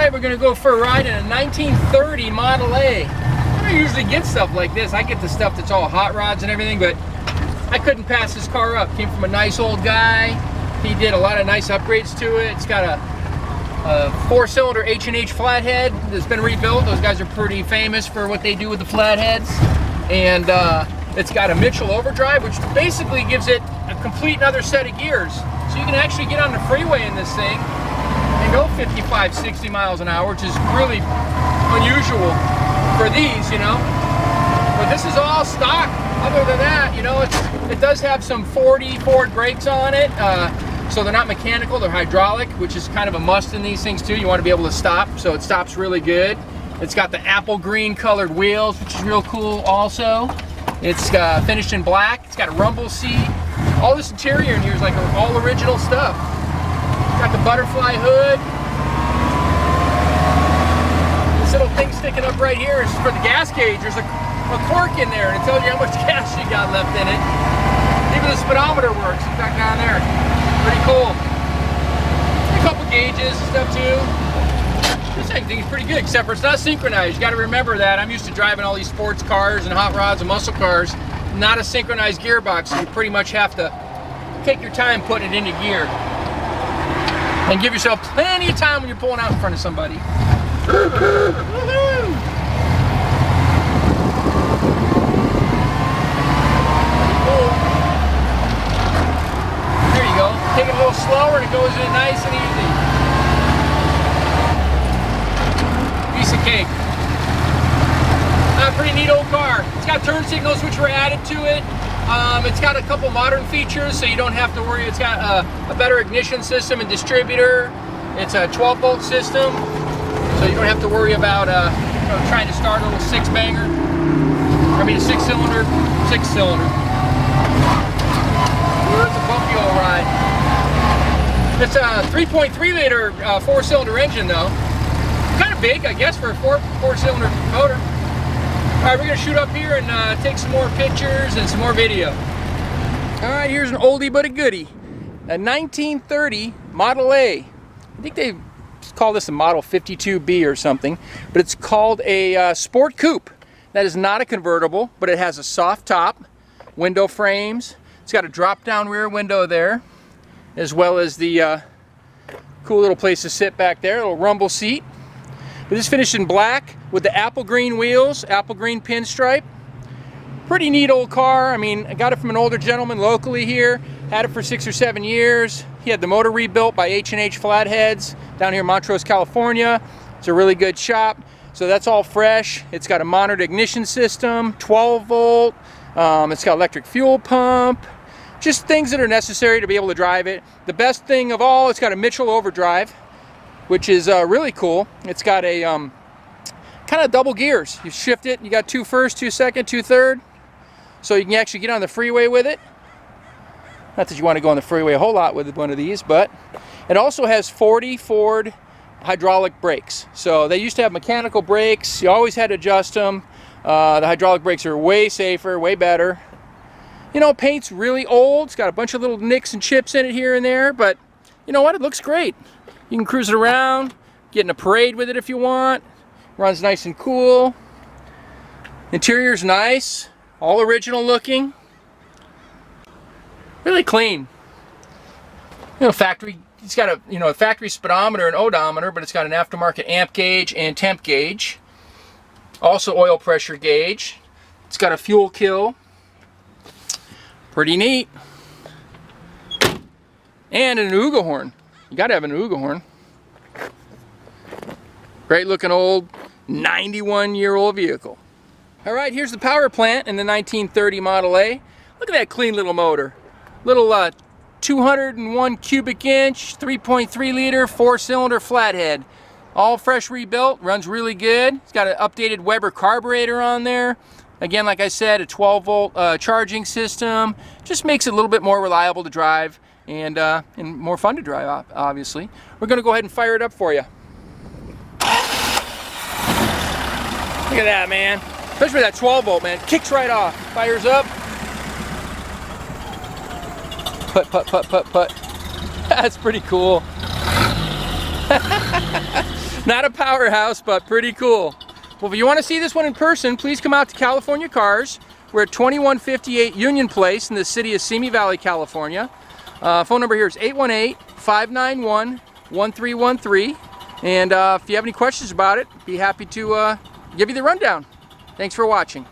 Alright, we're going to go for a ride in a 1930 Model A. I don't usually get stuff like this. I get the stuff that's all hot rods and everything, but I couldn't pass this car up. Came from a nice old guy. He did a lot of nice upgrades to it. It's got a 4-cylinder H and H Flathead that's been rebuilt. Those guys are pretty famous for what they do with the Flatheads. And it's got a Mitchell overdrive, which basically gives it a complete another set of gears. So you can actually get on the freeway in this thing and go 55, 60 miles an hour, which is really unusual for these, you know. But this is all stock. Other than that, you know, it does have some 40 Ford brakes on it. So they're not mechanical, they're hydraulic, which is kind of a must in these things too. You want to be able to stop, so it stops really good. It's got the apple green colored wheels, which is real cool also. It's finished in black. It's got a rumble seat. All this interior in here is like all original stuff. Got the butterfly hood. This little thing sticking up right here is for the gas gauge. There's a cork in there, and it tells you how much gas you got left in it. Even the speedometer works. It's back down there. Pretty cool. A couple gauges and stuff too. This thing is pretty good, except for it's not synchronized. You got to remember that. I'm used to driving all these sports cars and hot rods and muscle cars. Not a synchronized gearbox, so you pretty much have to take your time putting it into gear. And give yourself plenty of time when you're pulling out in front of somebody. Woohoo! Cool. There you go. Take it a little slower and it goes in nice and easy. Piece of cake. Pretty neat old car. It's got turn signals which were added to it. It's got a couple modern features, so you don't have to worry. It's got a better ignition system and distributor. It's a 12-volt system, so you don't have to worry about you know, trying to start a little six-banger. I mean a six-cylinder. It's a bumpy old ride. It's a 3.3-liter 4-cylinder engine, though. Kind of big, I guess, for a four-cylinder motor. Alright, we're going to shoot up here and take some more pictures and some more video. Alright, here's an oldie but a goodie. A 1930 Model A. I think they call this a Model 52B or something, but it's called a Sport Coupe. That is not a convertible, but it has a soft top, window frames. It's got a drop-down rear window there, as well as the cool little place to sit back there, a little rumble seat. But this is finished in black with the apple green wheels, apple green pinstripe. Pretty neat old car. I mean, I got it from an older gentleman locally here. Had it for 6 or 7 years. He had the motor rebuilt by H and H Flatheads down here in Montrose, California. It's a really good shop. So that's all fresh. It's got a monitored ignition system, 12 volt. It's got electric fuel pump. Just things that are necessary to be able to drive it. The best thing of all, it's got a Mitchell overdrive, which is really cool. It's got a kind of double gears. You shift it, you got 2 first, 2 second, 2 third. So you can actually get on the freeway with it. Not that you want to go on the freeway a whole lot with one of these, but it also has 40 Ford hydraulic brakes. So they used to have mechanical brakes. You always had to adjust them. The hydraulic brakes are way safer, way better. You know, paint's really old. It's got a bunch of little nicks and chips in it here and there, but you know what? It looks great. You can cruise it around, get in a parade with it if you want. Runs nice and cool. Interior's nice, all original looking. Really clean. You know, factory. It's got a a factory speedometer and odometer, but it's got an aftermarket amp gauge and temp gauge. Also oil pressure gauge. It's got a fuel kill. Pretty neat. And an Ooga horn. You gotta have an Ooga horn. Great looking old 91-year-old vehicle. Alright, here's the power plant in the 1930 Model A. Look at that clean little motor. Little 201 cubic inch, 3.3 liter, 4-cylinder flathead. All fresh rebuilt, runs really good. It's got an updated Weber carburetor on there. Again, like I said, a 12-volt charging system. Just makes it a little bit more reliable to drive and more fun to drive, obviously. We're going to go ahead and fire it up for you. Look at that, man. Especially that 12-volt, man. It kicks right off. Fires up. Put, put, put, put, put. That's pretty cool. Not a powerhouse, but pretty cool. Well, if you want to see this one in person, please come out to California Cars. We're at 2158 Union Place in the city of Simi Valley, California. Phone number here is 818-591-1313. And if you have any questions about it, be happy to give you the rundown. Thanks for watching.